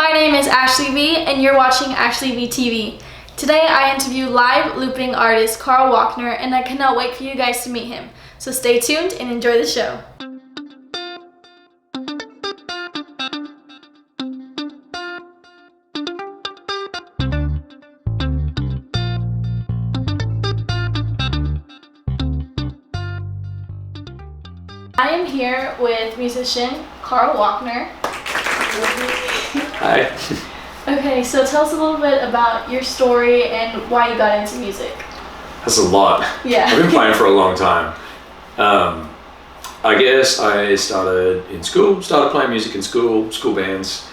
My name is Ashley V, and you're watching Ashley V TV. Today I interview live looping artist Carl Wockner, and I cannot wait for you guys to meet him. So stay tuned and enjoy the show. I am here with musician Carl Wockner. Hi. Okay, so tell us a little bit about your story and why you got into music. That's a lot. Yeah. I've been playing for a long time. I guess I started playing music in school bands.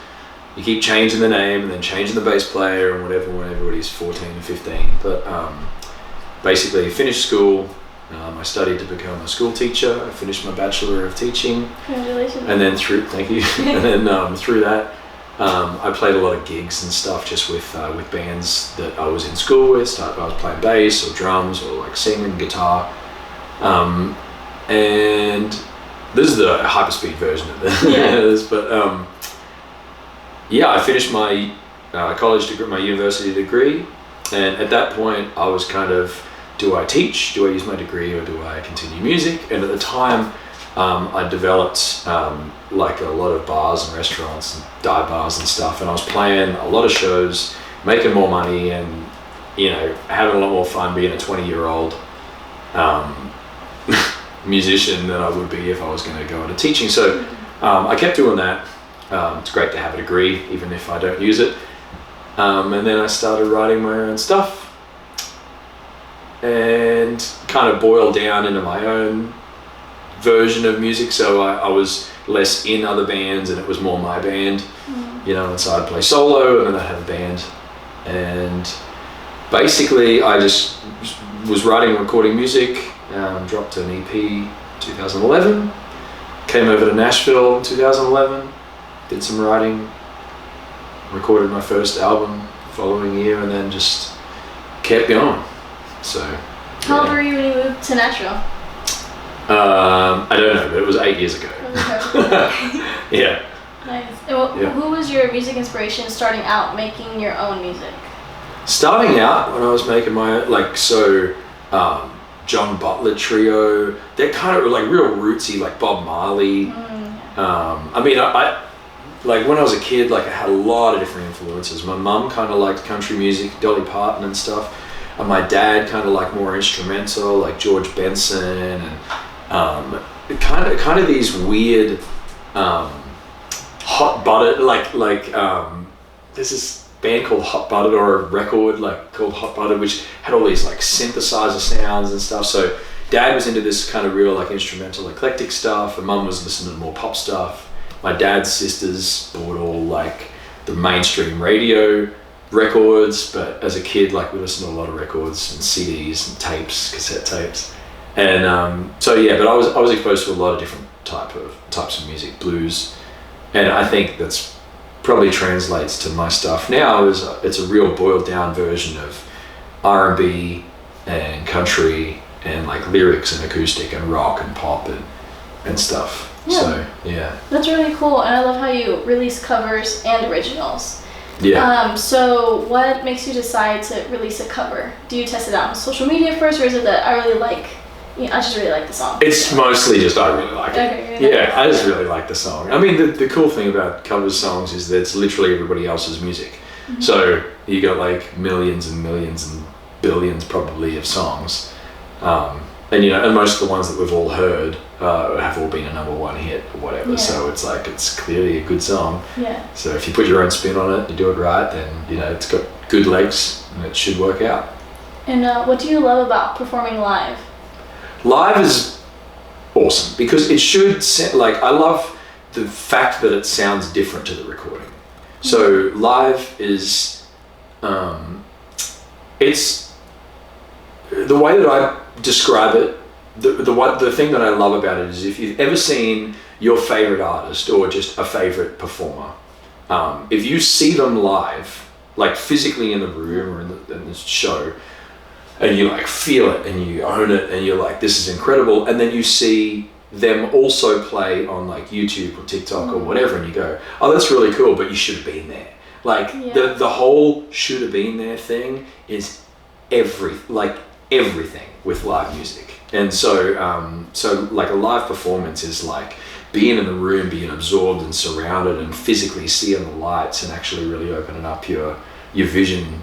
You keep changing the name and then changing the bass player and whatever when everybody's 14 and 15. But basically finished school. I studied to become a school teacher. I finished my Bachelor of Teaching. Congratulations. And then through that, I played a lot of gigs and stuff just with bands that I was in school with. I was playing bass or drums or like singing, guitar. And this is the hyperspeed version of this. But I finished my college degree, my university degree. And at that point, I was kind of, do I teach? Do I use my degree or do I continue music? And at the time, I developed like a lot of bars and restaurants and dive bars and stuff, and I was playing a lot of shows, making more money, and having a lot more fun being a 20-year-old musician than I would be if I was going to go into teaching. So I kept doing that. It's great to have a degree, even if I don't use it. And then I started writing my own stuff and kind of boiled down into my own version of music. So I was less in other bands and it was more my band, and so I'd play solo and then I'd have a band. And basically I just was writing and recording music, dropped an EP 2011, came over to Nashville in 2011, did some writing, recorded my first album the following year, and then just kept going. So how old were you when you moved to Nashville? I don't know, but it was 8 years ago. Yeah. Nice. And who was your music inspiration starting out making your own music? Starting out when I was making my John Butler Trio, they're kind of like real rootsy, like Bob Marley. I like when I was a kid, like I had a lot of different influences. My mum kind of liked country music, Dolly Parton and stuff. And my dad kind of liked more instrumental, like George Benson, and kind of these weird hot buttered, there's this band called Hot Buttered, or a record called Hot Buttered, which had all these like synthesizer sounds and stuff. So Dad was into this kind of real like instrumental eclectic stuff, and Mum was listening to more pop stuff. My dad's sisters bought all like the mainstream radio records, but as a kid, like we listened to a lot of records and CDs and tapes, cassette tapes, and but I was exposed to a lot of different types of music, blues, and I think that's probably translates to my stuff now. It's a real boiled down version of R&B and country and like lyrics and acoustic and rock and pop and stuff. Yeah. So yeah, that's really cool, and I love how you release covers and originals. Yeah. So what makes you decide to release a cover? Do you test it out on social media first, or is it that I just really like the song? It's mostly just I really like it. Okay, yeah, I just really like the song. I mean, the cool thing about cover songs is that it's literally everybody else's music. Mm-hmm. So you got like millions and millions and billions probably of songs. And most of the ones that we've all heard have all been a #1 hit or whatever. Yeah. So it's like, it's clearly a good song. Yeah. So if you put your own spin on it, you do it right, then it's got good legs and it should work out. And what do you love about performing live? Live is awesome because it should sound like, I love the fact that it sounds different to the recording. So live is, it's the way that I describe it. The thing that I love about it is if you've ever seen your favorite artist or just a favorite performer, if you see them live, like physically in the room or in the show, and you like feel it and you own it and you're like, this is incredible, and then you see them also play on like YouTube or TikTok or whatever, and you go, oh, that's really cool, but you should have been there. Like the whole should have been there thing is everything with live music. And so like a live performance is like being in the room, being absorbed and surrounded and physically seeing the lights and actually really opening up your vision,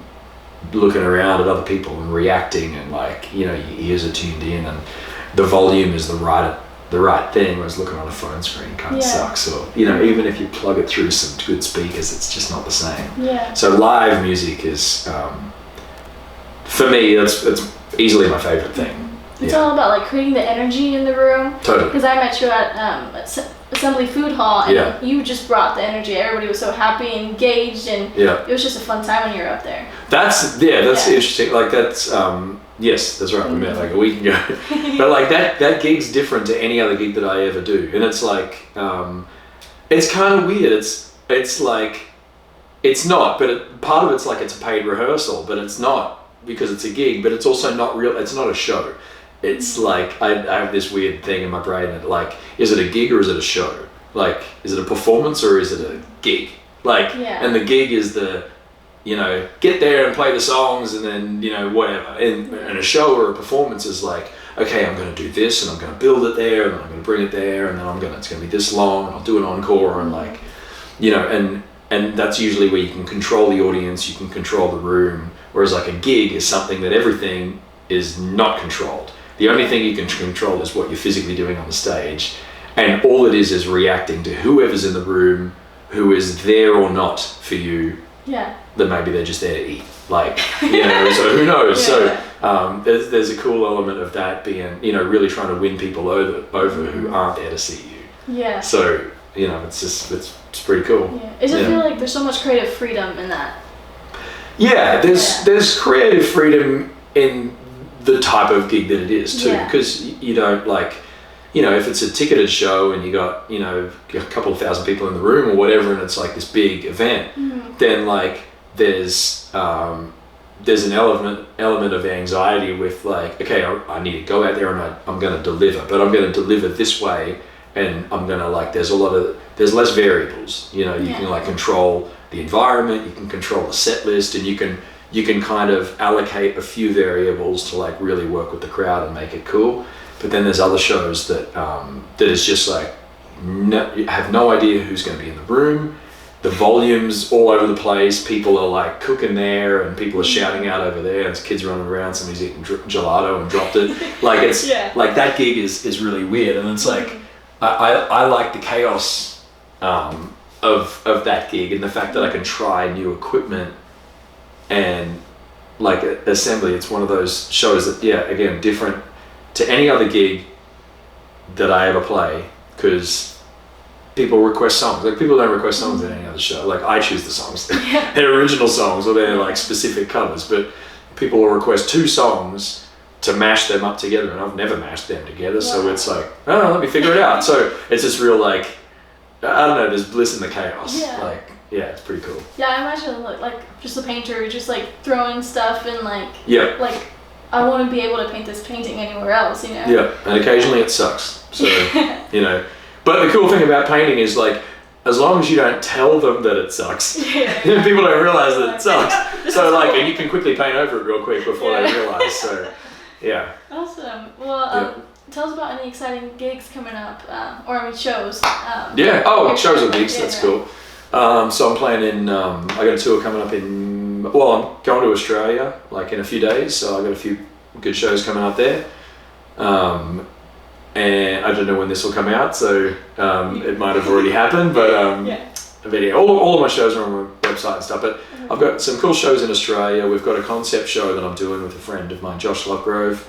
looking around at other people and reacting, and like, you know, your ears are tuned in and the volume is the right thing, whereas looking on a phone screen kind of sucks. Or, you know, even if you plug it through some good speakers, it's just not the same. Yeah. So live music is, for me, it's easily my favorite thing. It's all about like creating the energy in the room. Totally. Because I met you at Assembly Food Hall, and you just brought the energy. Everybody was so happy and engaged, and it was just a fun time when you were up there. That's interesting. Like that's yes, that's right. We met like a week ago, but like that gig's different to any other gig that I ever do, and it's like it's kind of weird. It's like it's not, but part of it's like it's a paid rehearsal, but it's not because it's a gig, but it's also not real. It's not a show. It's like I have this weird thing in my brain that like, is it a gig or is it a show? Like, is it a performance or is it a gig? Like, and the gig is the, you know, get there and play the songs and then, you know, whatever. And a show or a performance is like, okay, I'm going to do this and I'm going to build it there and then I'm going to bring it there and then it's going to be this long and I'll do an encore and like, you know, and that's usually where you can control the audience, you can control the room. Whereas like a gig is something that everything is not controlled. The only thing you can control is what you're physically doing on the stage, and all it is reacting to whoever's in the room, who is there or not for you. Yeah. That maybe they're just there to eat, like, you know. So who knows? So there's a cool element of that being, you know, really trying to win people over who aren't there to see you. Yeah. So, you know, it's pretty cool. Yeah. Does it feel like there's so much creative freedom in that? Yeah, there's creative freedom in the type of gig that it is too, because you don't like, you know, if it's a ticketed show and you got, you know, a couple of thousand people in the room or whatever, and it's like this big event, then like there's an element of anxiety with like, okay, I need to go out there and I'm going to deliver, but I'm going to deliver this way, and I'm going to like, there's less variables, you know, you can like control the environment, you can control the set list, and you can kind of allocate a few variables to like really work with the crowd and make it cool. But then there's other shows that is just like, you have no idea who's going to be in the room. The volume's all over the place. People are like cooking there and people are shouting out over there, and there's kids running around. Somebody's eating gelato and dropped it. Like it's like that gig is really weird. And it's like, I like the chaos of that gig and the fact that I can try new equipment. And like Assembly, it's one of those shows that, again, different to any other gig that I ever play, because people request songs. Like, people don't request songs at any other show. Like, I choose the songs. They're original songs or they're like specific covers, but people will request 2 songs to mash them up together, and I've never mashed them together. So it's like, oh, let me figure it out. So it's just real, like, I don't know, there's bliss in the chaos. Like, yeah, it's pretty cool. Yeah, I imagine like just a painter just like throwing stuff and like like, I want to be able to paint this painting anywhere else, you know? Yeah, and occasionally it sucks. So, you know, but the cool thing about painting is like, as long as you don't tell them that it sucks, people don't realize that it sucks. So like, and you can quickly paint over it real quick before they realize. So, yeah. Awesome. Well, tell us about any exciting gigs coming up, or I mean shows. Shows or gigs. That's cool. So I'm playing in, I got a tour coming up I'm going to Australia, like in a few days, so I got a few good shows coming up there. And I don't know when this will come out, so it might have already happened, but all of my shows are on my website and stuff, but I've got some cool shows in Australia. We've got a concept show that I'm doing with a friend of mine, Josh Lovegrove,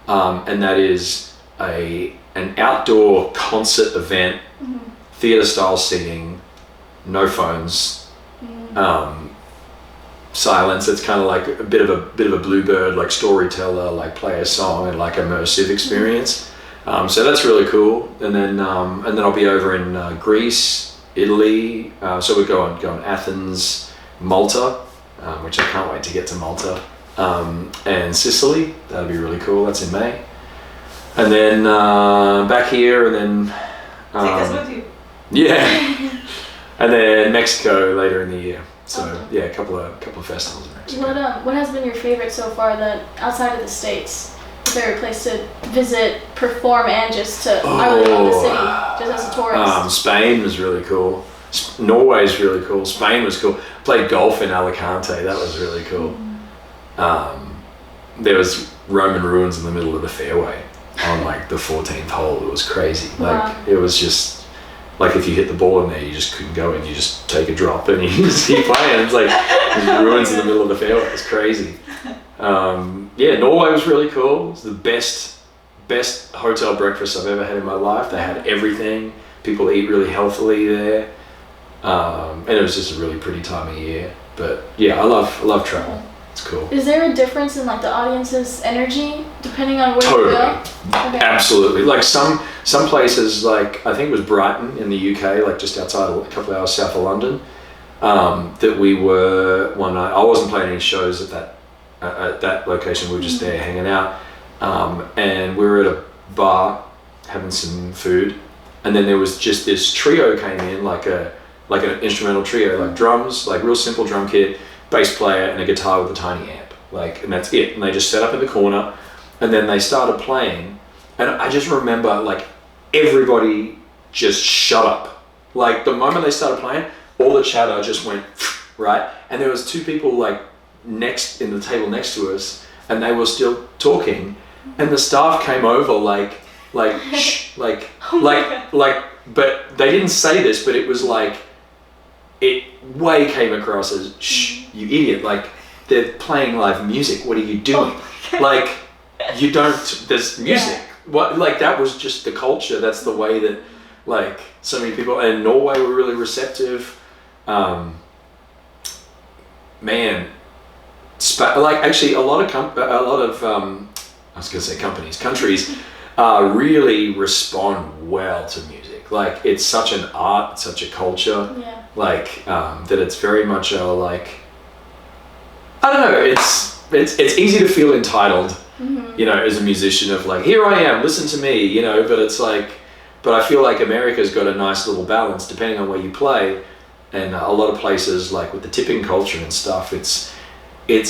and that is an outdoor concert event, theatre style seating, no phones, silence. It's kind of like a bit of a bluebird, like storyteller, like play a song and like immersive experience. So that's really cool. And then I'll be over in Greece, Italy. So we're going Athens, Malta, which I can't wait to get to Malta, and Sicily. That'll be really cool. That's in May. And then back here, and then take us with you. Yeah. And then Mexico later in the year. So yeah, a couple of festivals in Mexico. What has been your favorite so far that outside of the States? Your favorite place to visit, perform, and just to I really love the city, just as a tourist. Spain was really cool. Norway's really cool. Spain was cool. Played golf in Alicante. That was really cool. There was Roman ruins in the middle of the fairway on like the 14th hole. It was crazy. Like it was just like if you hit the ball in there, you just couldn't go in. You just take a drop and you just keep playing. It's like there's ruins in the middle of the fairway. It's crazy. Yeah, Norway was really cool. It was the best hotel breakfast I've ever had in my life. They had everything. People eat really healthily there. And it was just a really pretty time of year. But yeah, I love travel. It's cool. Is there a difference in like the audience's energy depending on where you go? Okay. Absolutely. Like some places, like I think it was Brighton in the UK, like just outside, a couple of hours south of London, that we were one night. I wasn't playing any shows at that location. We were just there hanging out, and we were at a bar having some food, and then there was just this trio came in, like an instrumental trio, like drums, like real simple drum kit, bass player, and a guitar with a tiny amp, and that's it. And they just set up in the corner, and then they started playing, and I just remember like everybody just shut up. Like the moment they started playing, all the chatter just went right, and there was two people like next in the table next to us, and they were still talking, and the staff came over shh, but they didn't say this, but it was like it way came across as shh, you idiot, like they're playing live music, what are you doing? Like you don't, there's music. What, like that was just the culture. That's the way that like so many people, and Norway were really receptive. Like actually a lot of countries really respond well to music. Like it's such an art, it's such a culture. Yeah. Like that it's very much a like, I don't know, it's easy to feel entitled, you know, as a musician of like, here I am, listen to me, you know, but it's like, but I feel like America's got a nice little balance depending on where you play, and a lot of places like with the tipping culture and stuff, it's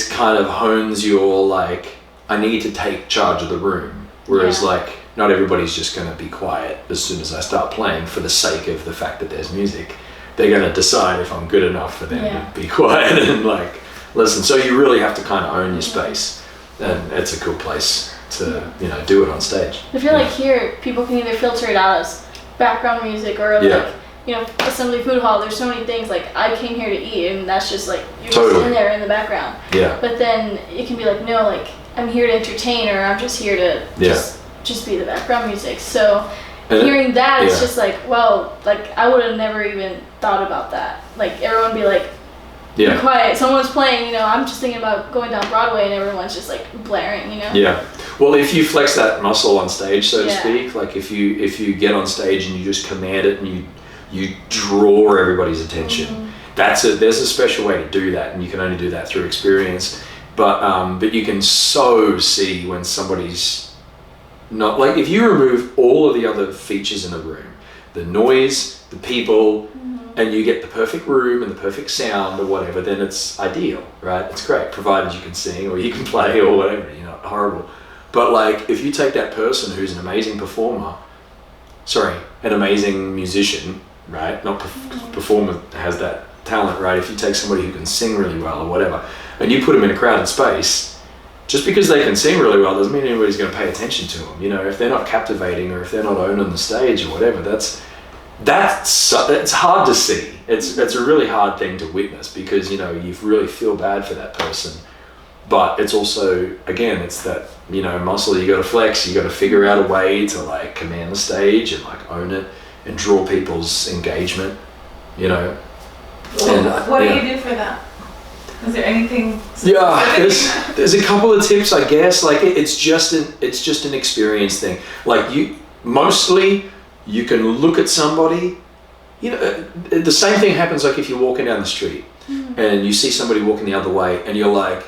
kind of hones your like, I need to take charge of the room, whereas like not everybody's just going to be quiet as soon as I start playing for the sake of the fact that there's music. They're going to decide if I'm good enough for them to be quiet and like listen. So you really have to kind of own your space, and it's a cool place to do it on stage. I feel like here people can either filter it out as background music or like assembly food hall. There's so many things like I came here to eat, and that's just like you're just in there in the background. Yeah. But then it can be like no, like I'm here to entertain, or I'm just here to just be the background music. So hearing that, it's just like, well, like I would have never even thought about that. Like everyone would be like, be quiet, someone's playing, I'm just thinking about going down Broadway and everyone's just like blaring, Yeah. Well, if you flex that muscle on stage, so to speak, like if you get on stage and you just command it and you draw everybody's attention, there's a special way to do that, and you can only do that through experience. But you can so see when somebody's not, like if you remove all of the other features in the room, the noise, the people, and you get the perfect room and the perfect sound or whatever, then it's ideal, right? It's great, provided you can sing or you can play or whatever, horrible. But like if you take that person who's an amazing performer, an amazing musician, right? Not performer has that talent, right? If you take somebody who can sing really well or whatever, and you put them in a crowded space, just because they can sing really well doesn't mean anybody's going to pay attention to them. If they're not captivating or if they're not owning the stage or whatever, that's hard to see. It's a really hard thing to witness because you really feel bad for that person. But it's also, again, it's that muscle you got to flex. You got to figure out a way to like command the stage and like own it and draw people's engagement. What do you do for that? Is there anything specific? Yeah, there's a couple of tips, I guess. Like it's just an experience thing. Like you can look at somebody. The same thing happens like if you're walking down the street and you see somebody walking the other way and you're like,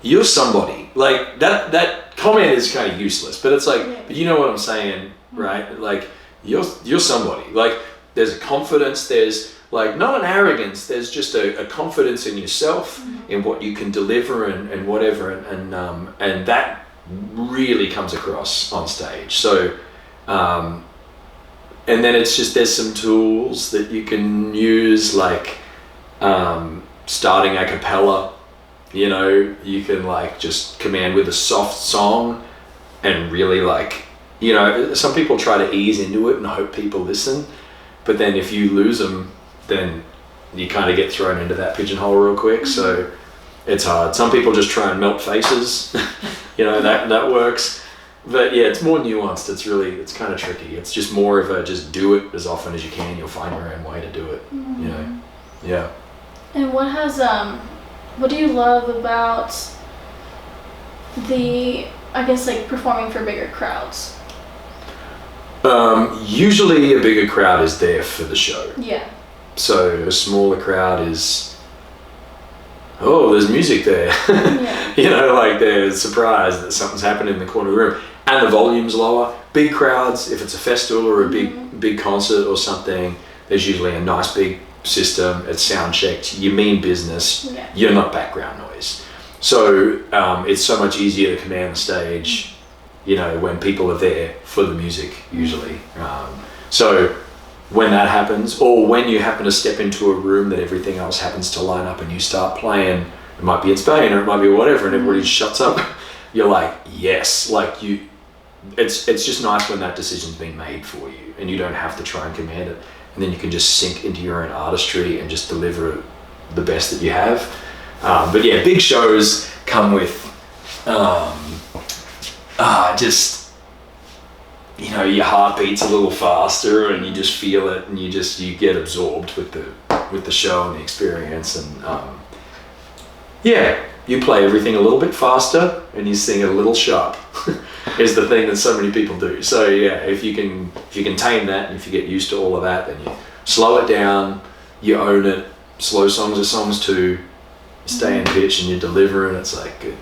you're somebody. Like that comment is kind of useless, but it's like, but you know what I'm saying, right? Like you're somebody. Like there's a confidence, there's like not an arrogance. There's just a confidence in yourself, in what you can deliver and whatever, and that really comes across on stage. So, and then it's just there's some tools that you can use, like starting a cappella. You know, you can like just command with a soft song and really like, you know, some people try to ease into it and hope people listen, but then if you lose them, then you kind of get thrown into that pigeonhole real quick. So it's hard. Some people just try and melt faces, you know, that works. But yeah, it's more nuanced. It's kind of tricky. It's just more of a just do it as often as you can. You'll find your own way to do it, you know? Yeah. And what do you love about I guess like performing for bigger crowds? Usually a bigger crowd is there for the show. Yeah. So a smaller crowd is, oh, there's music there. Yeah. You know, like they're surprised that something's happening in the corner of the room. And the volume's lower. Big crowds, if it's a festival or a big concert or something, there's usually a nice big system. It's sound checked. You mean business. Yeah. You're not background noise. So it's so much easier to command the stage, you know, when people are there for the music usually. So when that happens, or when you happen to step into a room that everything else happens to line up and you start playing, it might be in Spain or it might be whatever, and everybody shuts up, you're like, yes, like it's just nice when that decision's been made for you and you don't have to try and command it, and then you can just sink into your own artistry and just deliver the best that you have. But yeah, big shows come with just, you know, your heart beats a little faster and you just feel it, and you get absorbed with the show and the experience, and yeah, you play everything a little bit faster and you sing it a little sharp is the thing that so many people do. So yeah, if you can tame that, and if you get used to all of that, then you slow it down, you own it. Slow songs are songs too. Stay in pitch and you deliver, and it's like good.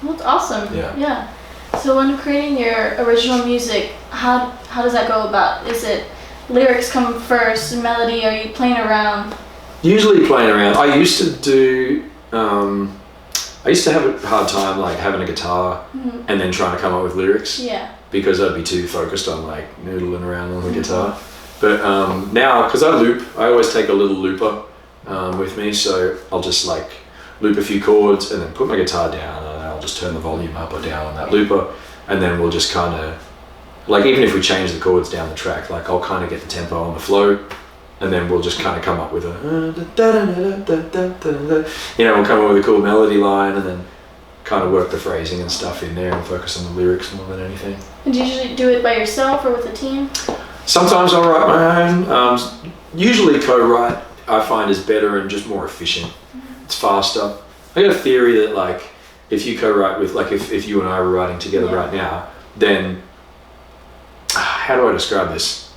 Well, that's awesome. Yeah. So when creating your original music, how does that go about? Is it lyrics come first, melody? Are you playing around? Usually playing around. I used to do. I used to have a hard time like having a guitar and then trying to come up with lyrics. Yeah. Because I'd be too focused on like noodling around on the guitar. But now, because I loop, I always take a little looper with me, so I'll just like loop a few chords and then put my guitar down, and I'll just turn the volume up or down on that looper, and then we'll just kind of, like, even if we change the chords down the track, like I'll kind of get the tempo on the flow, and then we'll just kind of come up with we'll come up with a cool melody line, and then kind of work the phrasing and stuff in there and focus on the lyrics more than anything. And do you usually do it by yourself or with a team? Sometimes I'll write my own. Usually co-write I find is better and just more efficient. It's faster. I got a theory that like if you co-write with, like if you and I were writing together right now, then how do I describe this?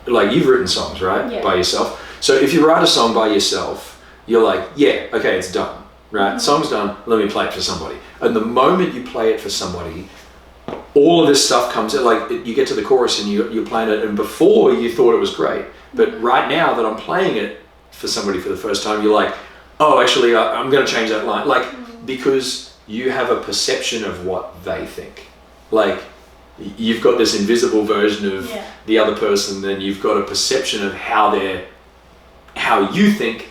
Like you've written songs, right? Yeah. By yourself. So if you write a song by yourself, you're like, yeah, okay, it's done, right? Song's done, let me play it for somebody. And the moment you play it for somebody, all of this stuff comes in, like you get to the chorus and you're playing it, and before you thought it was great, but right now that I'm playing it for somebody for the first time, you're like, oh, actually I'm going to change that line. Like, because you have a perception of what they think. Like, you've got this invisible version of the other person, then you've got a perception of how you think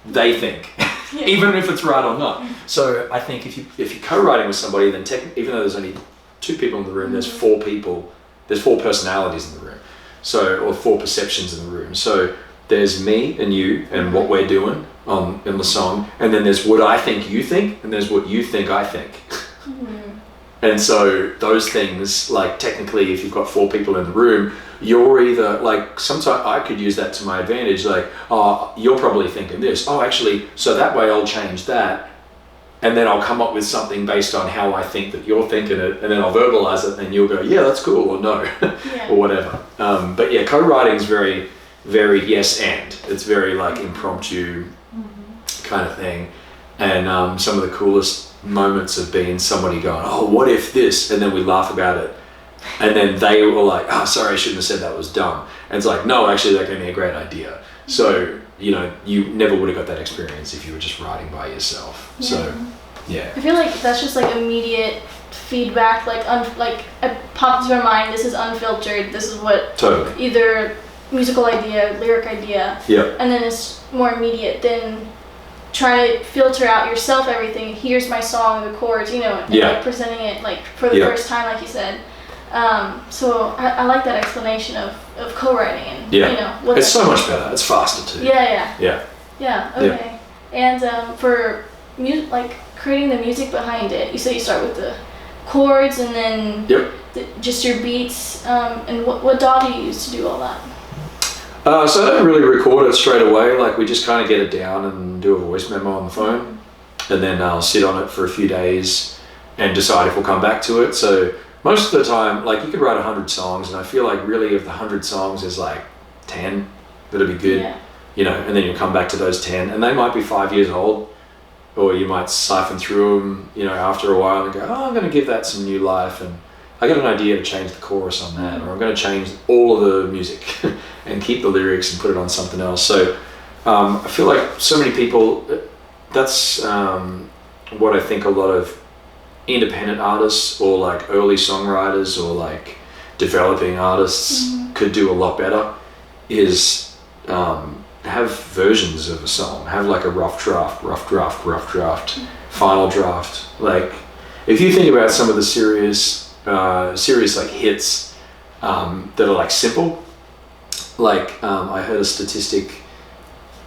they think, even if it's right or not. So I think if you're co-writing with somebody, then even though there's only 2 people in the room, there's 4 people, there's 4 personalities in the room, so, or 4 perceptions in the room. So there's me and you and what we're doing in the song, and then there's what I think you think, and there's what you think I think. And so those things, like technically if you've got 4 people in the room, you're either like, sometimes I could use that to my advantage, like, oh, you're probably thinking this, oh actually, so that way I'll change that, and then I'll come up with something based on how I think that you're thinking it, and then I'll verbalize it, and you'll go, yeah, that's cool, or no, or whatever. But yeah, co-writing is very, very yes and. It's very like impromptu kind of thing. And some of the coolest moments have been somebody going, oh, what if this? And then we laugh about it. And then they were like, oh, sorry, I shouldn't have said that, was dumb. And it's like, no, actually that gave me a great idea. So you never would have got that experience if you were just writing by yourself. Yeah. So, yeah. I feel like that's just like immediate feedback, like it popped into my mind. This is unfiltered. This is what either musical idea, lyric idea, and then it's more immediate than try to filter out yourself everything. Here's my song, the chords, and like presenting it like for the first time, like you said. So I like that explanation of co-writing and it's so much better. It's faster too. Yeah. Okay. And for music, like creating the music behind it, you said you start with the chords and then just your beats. And what DAW do you use to do all that? So I don't really record it straight away. Like we just kind of get it down and do a voice memo on the phone, and then I'll sit on it for a few days and decide if we'll come back to it. So most of the time, like you could write 100 songs, and I feel like really of the 100 songs, there's like 10 that'll be good, and then you'll come back to those 10, and they might be 5 years old, or you might siphon through them, after a while and go, oh, I'm going to give that some new life, and I got an idea to change the chorus on that, or I'm going to change all of the music and keep the lyrics and put it on something else. So I feel like so many people, that's what I think a lot of independent artists or like early songwriters or like developing artists could do a lot better is have versions of a song, have like a rough draft, final draft. Like if you think about some of the serious like hits that are like simple, like I heard a statistic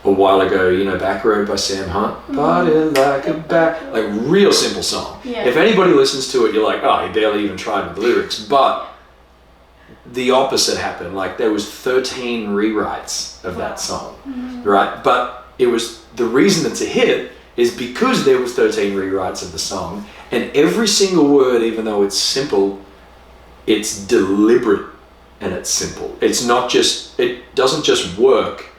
a while ago, Back Road by Sam Hunt. Party like a back, like real simple song. Yeah. If anybody listens to it, you're like, oh, he barely even tried with the lyrics. But the opposite happened. Like there was 13 rewrites of that song, right? But it was, the reason it's a hit is because there was 13 rewrites of the song, and every single word, even though it's simple, it's deliberate and it's simple. It's not just, it doesn't just work.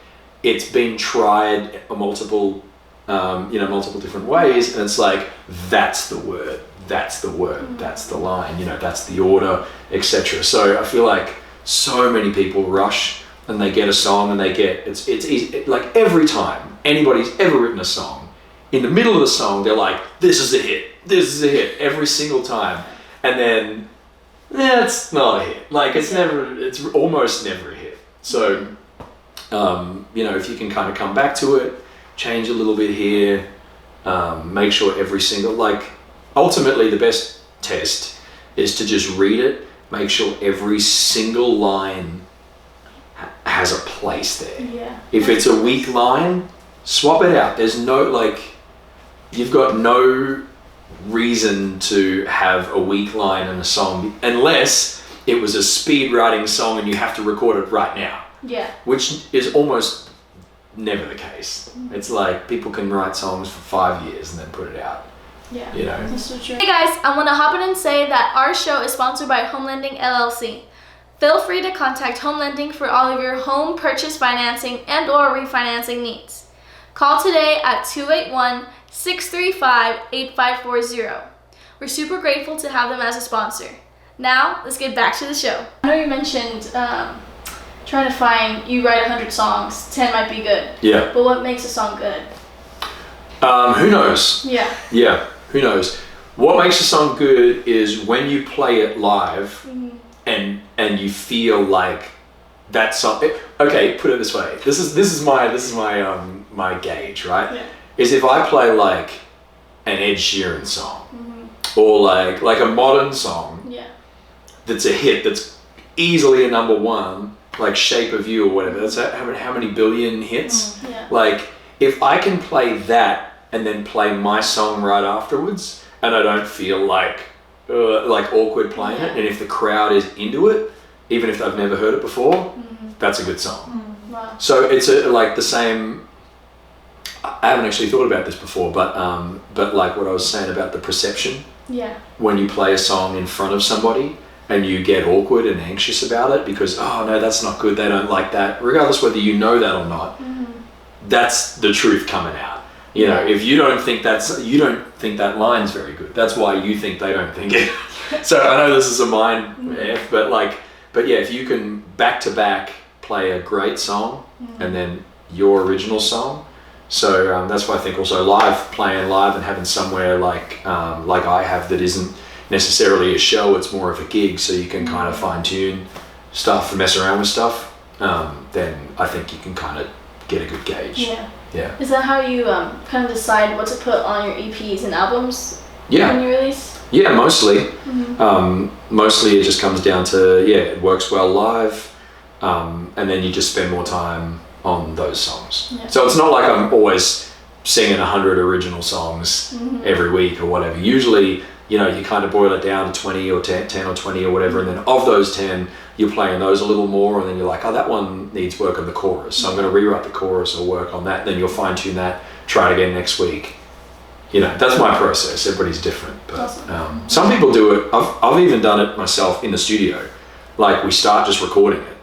It's been tried multiple different ways, and it's like, that's the word, that's the word, that's the line, that's the order, etc. So I feel like so many people rush and they get a song and they get, it's easy. Like every time anybody's ever written a song, in the middle of the song, they're like, this is a hit, every single time. And then, it's not a hit. Like it's almost never a hit. So, if you can kind of come back to it, change a little bit here, make sure every single, like ultimately the best test is to just read it, make sure every single line has a place there. Yeah. If it's a weak line, swap it out. There's no, you've got no reason to have a weak line in a song unless it was a speed writing song and you have to record it right now. Yeah. Which is almost never the case. It's like people can write songs for 5 years and then put it out. Yeah. That's so true. Hey guys, I want to hop in and say that our show is sponsored by Lending LLC. Feel free to contact Home Lending for all of your home purchase financing and or refinancing needs. Call today at 281-635-8540. We're super grateful to have them as a sponsor. Now, let's get back to the show. I know you mentioned trying to find, you write 100 songs, 10 might be good. Yeah. But what makes a song good? Who knows? Yeah. Yeah, who knows? What makes a song good is when you play it live and you feel like that song. Okay, put it this way. This is my gauge, right? Yeah. Is if I play like an Ed Sheeran song or like a modern song that's a hit, that's easily a number one, like Shape of You or whatever. That's how many billion hits? Like if I can play that and then play my song right afterwards, and I don't feel like awkward playing it, and if the crowd is into it, even if they've never heard it before, that's a good song. Wow. So it's like the same. I haven't actually thought about this before, but like what I was saying about the perception. Yeah. When you play a song in front of somebody and you get awkward and anxious about it because, oh no, that's not good, they don't like that, regardless whether you know that or not, that's the truth coming out. If you don't think that line's very good, that's why you think they don't think it. So I know this is a mind F, but yeah, if you can back to back play a great song and then your original song. So that's why I think also playing live and having somewhere like I have that isn't necessarily a show, it's more of a gig, so you can kind of fine tune stuff and mess around with stuff, then I think you can kind of get a good gauge. Yeah. Is that how you kind of decide what to put on your EPs and albums when you release? Yeah, mostly. Mostly it just comes down to, it works well live, and then you just spend more time on those songs. Yeah. So it's not like I'm always singing 100 original songs every week or whatever. Usually, you kind of boil it down to 20 or 10 or 20 or whatever, and then of those 10, you're playing those a little more, and then you're like, oh, that one needs work on the chorus, so I'm going to rewrite the chorus or work on that, and then you'll fine tune that, try it again next week. That's my process. Everybody's different, but some people do it. I've even done it myself in the studio. Like, we start just recording it,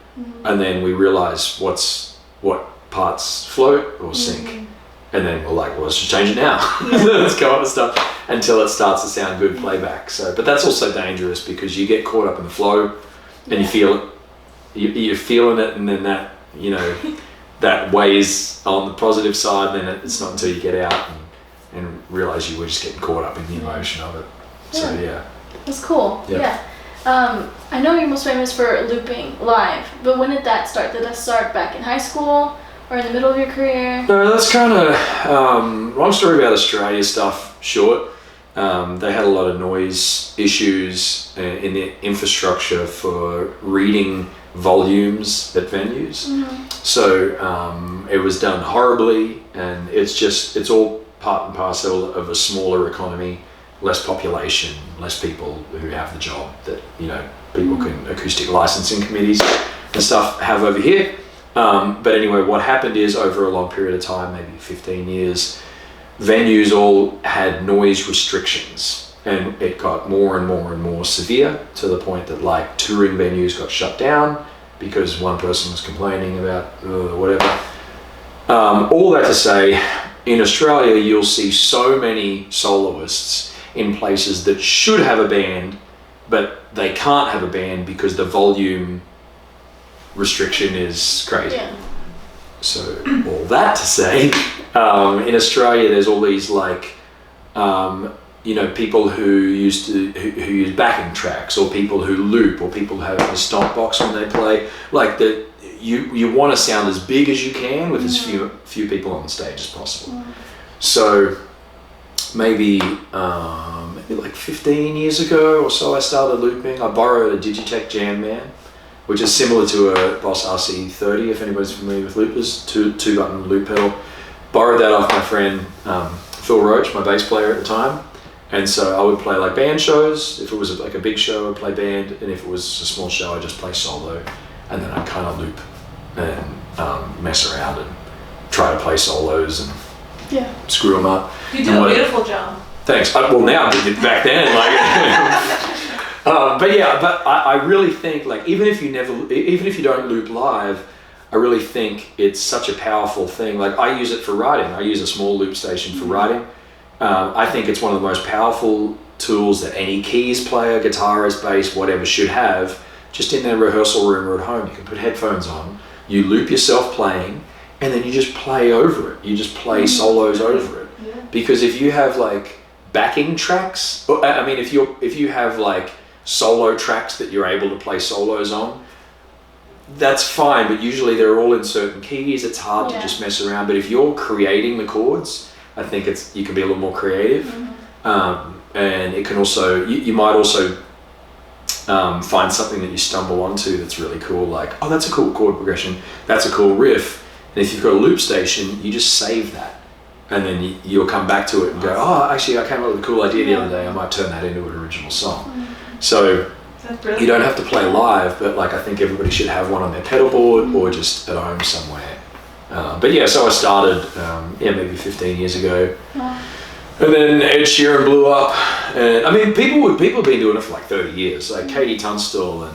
and then we realize what parts float or sync, and then we're like, well, let's just change it now. Let's go up with stuff until it starts to sound good playback. So, but that's also dangerous because you get caught up in the flow, and you feel it. You're feeling it, and then that that weighs on the positive side. Then it's not until you get out and realize you were just getting caught up in the emotion of it. So that's cool. I know you're most famous for looping live, but when did that start? Did that start back in high school or in the middle of your career? No, that's kind of long story about Australia stuff. Short, they had a lot of noise issues in the infrastructure for reading volumes at venues. So it was done horribly, and it's all part and parcel of a smaller economy, less population, less people who have the job that people can acoustic licensing committees and stuff have over here. But anyway, what happened is over a long period of time, maybe 15 years, venues all had noise restrictions, and it got more and more and more severe to the point that like touring venues got shut down because one person was complaining about whatever. All that to say, in Australia, you'll see so many soloists in places that should have a band, but they can't have a band because the volume restriction is crazy. So all that to say, in Australia, there's all these like, people who use backing tracks, or people who loop, or people who have a stomp box when they play. Like you want to sound as big as you can with as few people on the stage as possible. So maybe like 15 years ago or so, I started looping. I borrowed a Digitech Jam Man, which is similar to a Boss RC30, if anybody's familiar with loopers, two button loop pedal. Borrowed that off my friend Phil Roach, my bass player at the time. And so I would play like band shows. If it was like a big show, I'd play band, and if it was a small show, I'd just play solo. And then I'd kind of loop and mess around and try to play solos and screw them up. You do a beautiful job. Thanks. Well, now I did back then. But I really think like even if you don't loop live, I really think it's such a powerful thing. Like I use it for writing. I use a small loop station for writing. I think it's one of the most powerful tools that any keys player, guitarist, bass, whatever should have just in their rehearsal room or at home. You can put headphones on, you loop yourself playing, and then you just play over it. You just play solos over it. Yeah. Because if you have like backing tracks, if you have like solo tracks that you're able to play solos on, that's fine, but usually they're all in certain keys. It's hard to just mess around. But if you're creating the chords, I think you can be a little more creative. And it can also, you might also find something that you stumble onto that's really cool, like, oh, that's a cool chord progression, that's a cool riff. And if you've got a loop station, you just save that. And then you'll come back to it and go, oh, actually, I came up with a cool idea the other day. I might turn that into an original song. So you don't have to play live, but like I think everybody should have one on their pedal board or just at home somewhere. So I started maybe 15 years ago. And then Ed Sheeran blew up. And I mean, people have been doing it for like 30 years, like Katie Tunstall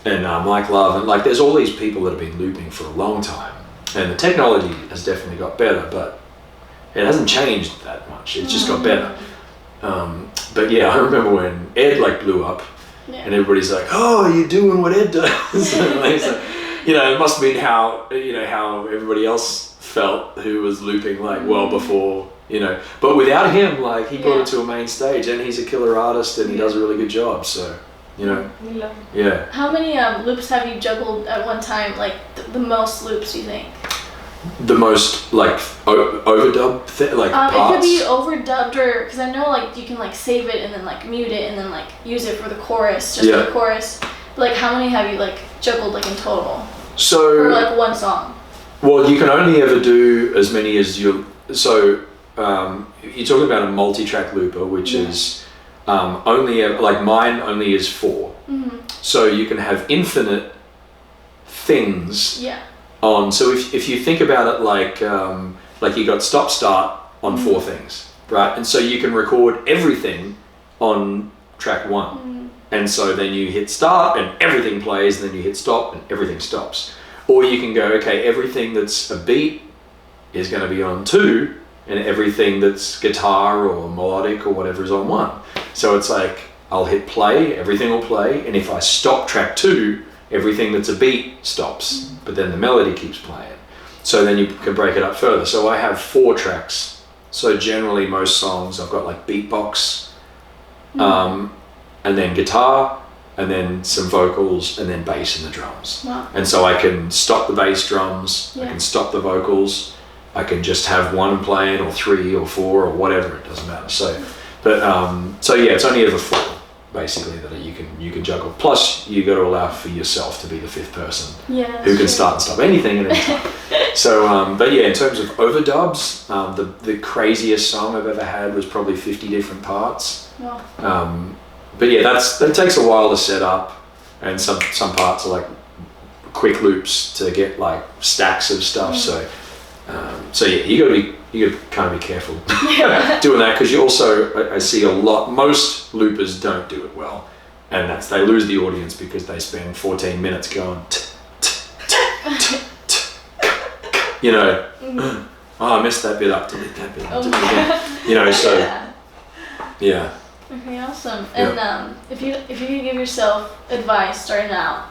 and Mike Love. And like there's all these people that have been looping for a long time. And the technology has definitely got better, but it hasn't changed that much. It's just got better. I remember when Ed like blew up, and everybody's like, "Oh, you're doing what Ed does." It must have been how everybody else felt, who was looping like well before, you know. But without him, like he brought it to a main stage, and he's a killer artist, and he does a really good job. So, you know, yeah. How many loops have you juggled at one time? Like the most loops, you think? The most like overdub like parts? It could be overdubbed, or because I know like you can like save it and then like mute it and then like use it for the chorus, just for the chorus. But, like how many have you like juggled like in total? So for like one song. Well, you can only ever do as many as you. So you're talking about a multi-track looper, which is only like mine only is 4. Mm-hmm. So you can have infinite things. Yeah. On, so if you think about it like you got stop start on 4 things, right? And so you can record everything on track 1, and so then you hit start and everything plays, and then you hit stop and everything stops. Or you can go, okay, everything that's a beat is going to be on 2, and everything that's guitar or melodic or whatever is on 1. So it's like I'll hit play, everything will play, and if I stop track 2, everything that's a beat stops, but then the melody keeps playing. So then you can break it up further. So I have 4 tracks. So generally most songs I've got like beatbox, and then guitar, and then some vocals, and then bass and the drums. Wow. And so I can stop the bass drums, I can stop the vocals, I can just have 1 playing or 3 or 4 or whatever, it doesn't matter. So, but so yeah, it's only ever 4. Basically, that you can juggle. Plus, you got to allow for yourself to be the 5th person who can start and stop anything at any time. So, but yeah, in terms of overdubs, the craziest song I've ever had was probably 50 different parts. Wow. But yeah, that takes a while to set up, and some parts are like quick loops to get like stacks of stuff. So yeah, you got to kind of be careful doing that, because you also, I see most loopers don't do it well, and they lose the audience because they spend 14 minutes going you know, oh, I messed that bit up, delete that bit up, delete that. You know, so yeah. Okay, awesome. And if you could give yourself advice starting out,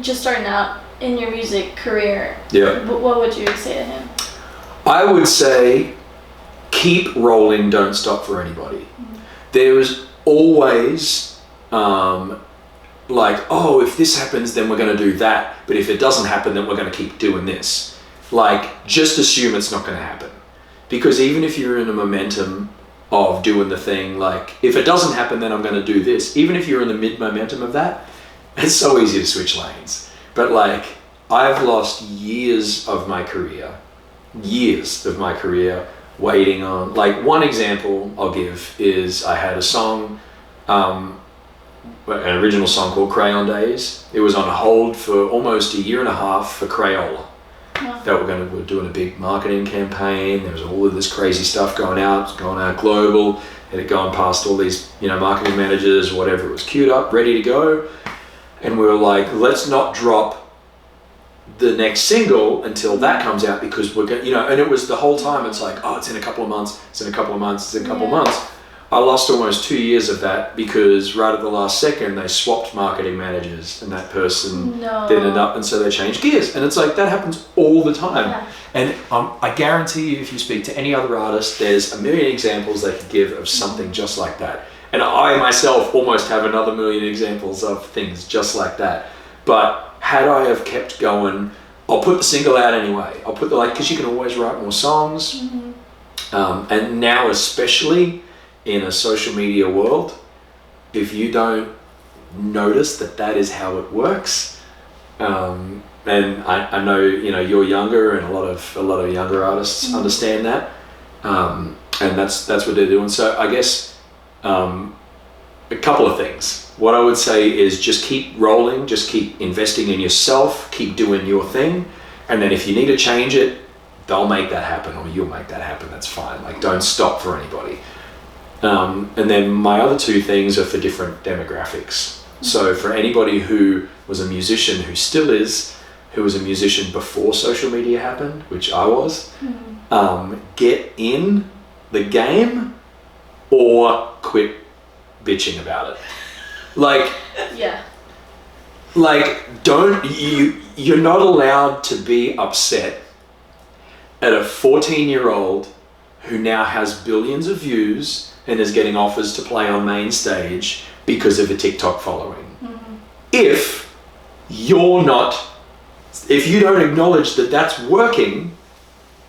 just starting out in your music career, what would you say to him? I would say keep rolling, don't stop for anybody. There is always like, oh, if this happens, then we're going to do that. But if it doesn't happen, then we're going to keep doing this. Like, just assume it's not going to happen. Because even if you're in a momentum of doing the thing, like, if it doesn't happen, then I'm going to do this. Even if you're in the mid-momentum of that, it's so easy to switch lanes. But like, I've lost years of my career waiting on, like, one example I'll give is I had a song, an original song called Crayon Days. It was on hold for almost 1.5 years for Crayola. Wow. That we're doing a big marketing campaign. There was all of this crazy stuff going out global. It had gone past all these, marketing managers, whatever. It was queued up, ready to go. And we were like, let's not drop the next single until that comes out, because we're going, and it was the whole time, it's like, oh, it's in a couple of months, it's in a couple of months, it's in a couple of months. I lost almost 2 years of that because right at the last second they swapped marketing managers, and that person then ended up, and so they changed gears. And it's like, that happens all the time. Yeah. And I guarantee you, if you speak to any other artist, there's a million examples they could give of something just like that. And I myself almost have another million examples of things just like that. But had I have kept going, I'll put the single out anyway. I'll put because you can always write more songs. And now especially in a social media world, if you don't notice that is how it works, and I know you're younger, and a lot of younger artists understand that, and that's what they're doing. So I guess a couple of things. What I would say is just keep rolling, just keep investing in yourself, keep doing your thing, and then if you need to change it, they'll make that happen, or you'll make that happen. That's fine. Like, don't stop for anybody. And then my other 2 things are for different demographics. So for anybody who was a musician, who still is, who was a musician before social media happened, which I was, get in the game or quit bitching about it. Like, you're not allowed to be upset at a 14-year-old who now has billions of views and is getting offers to play on main stage because of a TikTok following. Mm-hmm. If you don't acknowledge that that's working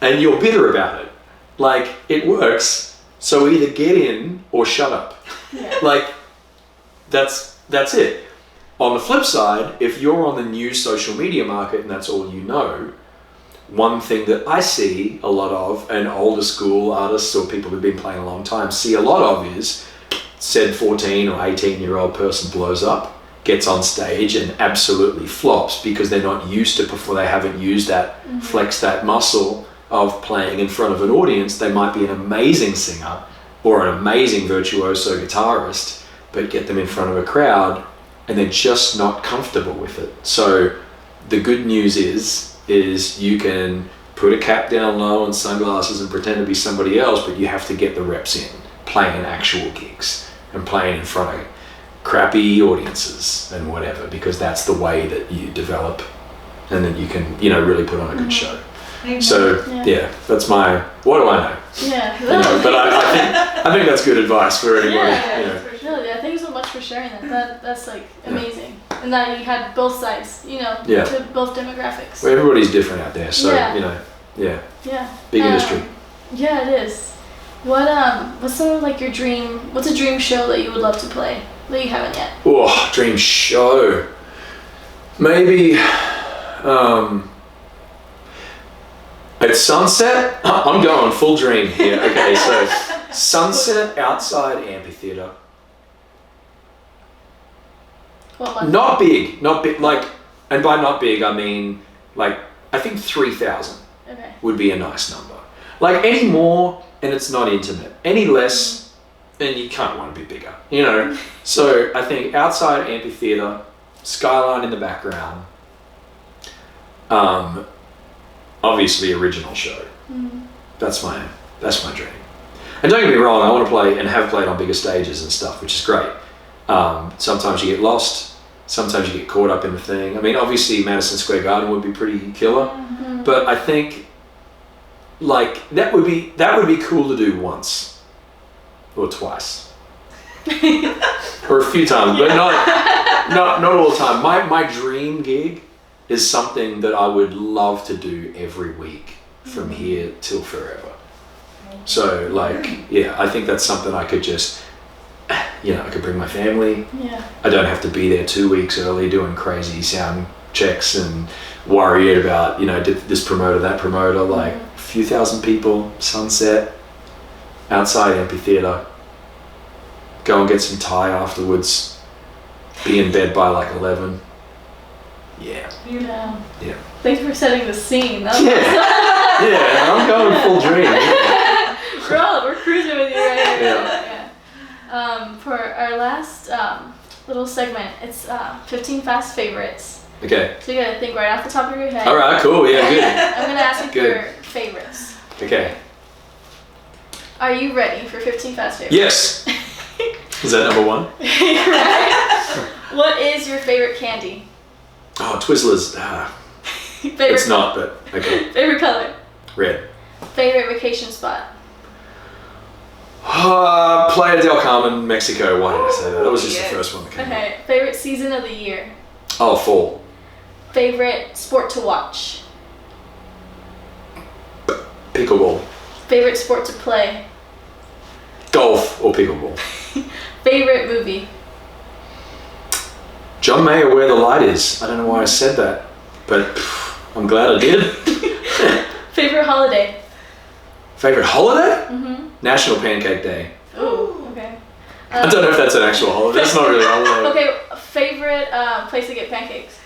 and you're bitter about it, like, it works, so either get in or shut up. Yeah. Like, that's it. On the flip side, if you're on the new social media market and that's all you know, one thing that I see a lot of, and older school artists or people who've been playing a long time see a lot of, is said 14 or 18-year-old person blows up, gets on stage and absolutely flops because they're not used to before. They haven't used that, flex that muscle of playing in front of an audience. They might be an amazing singer or an amazing virtuoso guitarist, but get them in front of a crowd and they're just not comfortable with it. So the good news is you can put a cap down low and sunglasses and pretend to be somebody else, but you have to get the reps in, playing actual gigs and playing in front of crappy audiences and whatever, because that's the way that you develop, and then you can, really put on a good show. So that's my, what do I know? Yeah. But I think that's good advice for anybody. Yeah, thank you so much for sharing that. That's like amazing. And that you had both sides, to both demographics. Well, everybody's different out there, so big industry. Yeah, it is. What's some of like your dream? What's a dream show that you would love to play that you haven't yet? Oh, dream show. Maybe at sunset. I'm going full dream here. Okay, so sunset outside amphitheater. Not big, like, and by not big, I mean, like, I think 3,000 would be a nice number. Like, any more, and it's not intimate. Any less, and you can't want to be bigger, So I think outside amphitheater, skyline in the background, obviously original show. That's my dream. And don't get me wrong, I want to play and have played on bigger stages and stuff, which is great. Sometimes you get lost. Sometimes you get caught up in the thing. I mean, obviously Madison Square Garden would be pretty killer, but I think like that would be cool to do once or twice or a few times, but not all the time. My dream gig is something that I would love to do every week from here till forever. So like, I think that's something I could just, I could bring my family. Yeah. I don't have to be there 2 weeks early doing crazy sound checks and worried about, did this promoter, that promoter, like a few thousand people, sunset, outside amphitheater, go and get some Thai afterwards, be in bed by like 11. Yeah. Thanks for setting the scene. I'm going full dream. Yeah. We're cruising with you right here. Yeah. For our last little segment, it's 15 fast favorites. Okay. So you gotta think right off the top of your head. All right, cool. Yeah, good. I'm gonna ask you for your favorites. Okay. Are you ready for 15 fast favorites? Yes. Is that number one? Right. What is your favorite candy? Oh, Twizzlers. It's not, but okay. Favorite color? Red. Favorite vacation spot? Playa del Carmen, Mexico. Why did I say that? That was just the first one that came up. Favorite season of the year? Oh, fall. Favorite sport to watch? Pickleball. Favorite sport to play? Golf or pickleball. Favorite movie? John Mayer, Where the Light Is. I don't know why I said that, but I'm glad I did. Favorite holiday? Favorite holiday? National Pancake Day. Oh, okay. I don't know if that's an actual holiday. That's not really a holiday. Okay, favorite place to get pancakes?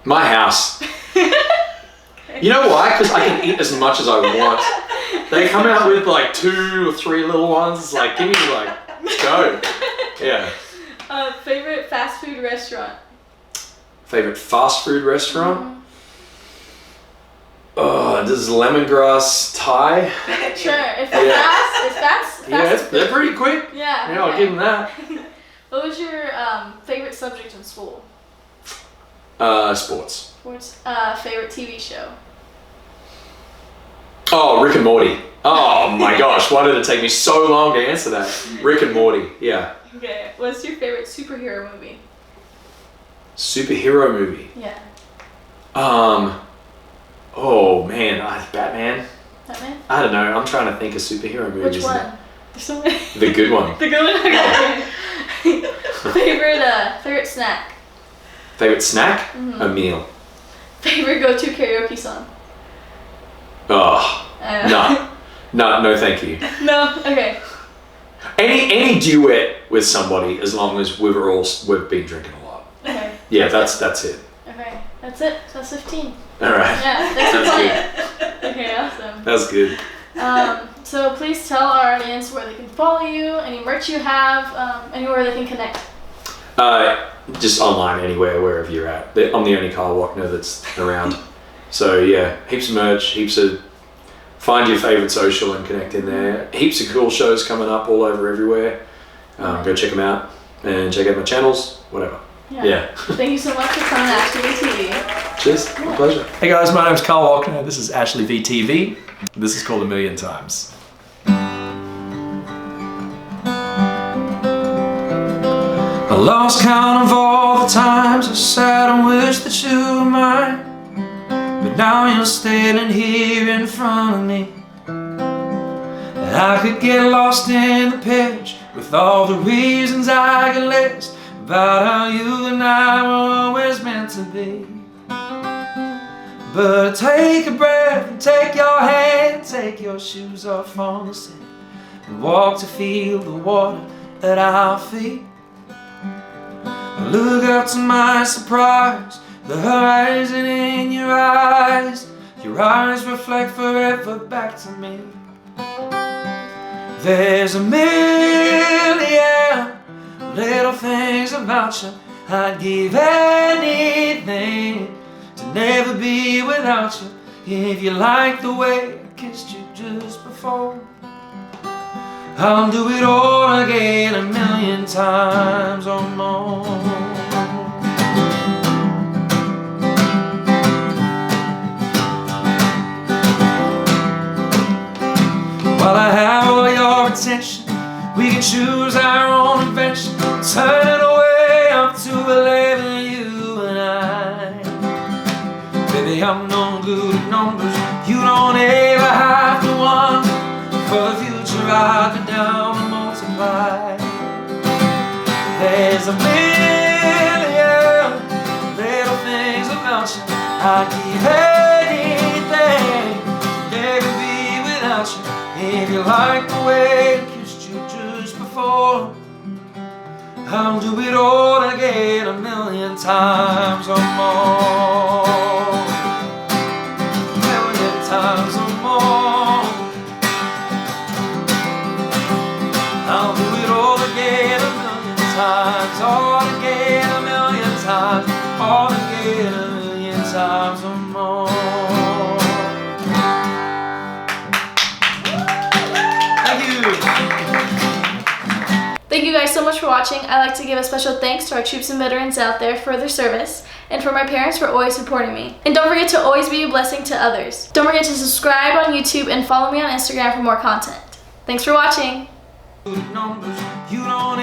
My house. You know why? Because I can eat as much as I want. They come out with like 2 or 3 little ones. It's like, give me like, let's go. Yeah. Favorite fast food restaurant? Favorite fast food restaurant? This is lemongrass Thai. Sure. If it's fast. Yeah, they're pretty quick. Yeah. I'll give them that. What was your favorite subject in school? Sports. Favorite TV show? Oh, Rick and Morty. Oh my gosh, why did it take me so long to answer that? Rick and Morty, yeah. Okay, what's your favorite superhero movie? Superhero movie? Yeah. Oh man, Batman? Batman? I don't know, I'm trying to think of superhero movies. Which one? There's so many. The good one. The good one? Okay. Favorite snack? Favorite snack? Mm-hmm. A meal. Favorite go-to karaoke song? Oh, no, thank you. No? Okay. Any duet with somebody, as long as we've been drinking a lot. Okay. Yeah, that's it. Okay, that's it. So that's 15. All right. Yeah, thanks for playing. Okay, awesome. That's good. So please tell our audience where they can follow you, any merch you have, anywhere they can connect. Just online, anywhere, wherever you're at. I'm the only Kyle Wockner that's around. So yeah, heaps of merch, heaps of, find your favorite social and connect in there. Heaps of cool shows coming up all over everywhere. Go check them out and check out my channels, whatever. Yeah. Thank you so much for coming to Ashley VTV. Cheers, my pleasure. Hey guys, my name's Kyle Wockner. This is Ashley VTV. This is called A Million Times. I lost count of all the times I sat and wished that you were mine. But now you're standing here in front of me. I could get lost in the page with all the reasons I could list about how you and I were always meant to be. But take a breath and take your hand, take your shoes off on the sand, and walk to feel the water at our feet. I look up to my surprise, the horizon in your eyes reflect forever back to me. There's a million little things about you I'd give anything to never be without you. If you like the way I kissed you just before, I'll do it all again 1,000,000 times or more. While I have all your attention, we can choose our own invention, turn it away up to 11, you and I. Baby, I'm no good at numbers, you don't ever have to wonder. For the future I'll go down and multiply. There's a million little things about you I'd give anything to never be without you. If you like the way I kissed you just before, I'll do it all again 1,000,000 times or more. 1,000,000 times or more. I'll do it all again 1,000,000 times, all again 1,000,000 times, all again 1,000,000 times or more. Thank you guys so much for watching. I'd like to give a special thanks to our troops and veterans out there for their service, and for my parents for always supporting me. And don't forget to always be a blessing to others. Don't forget to subscribe on YouTube and follow me on Instagram for more content. Thanks for watching. Numbers, you don't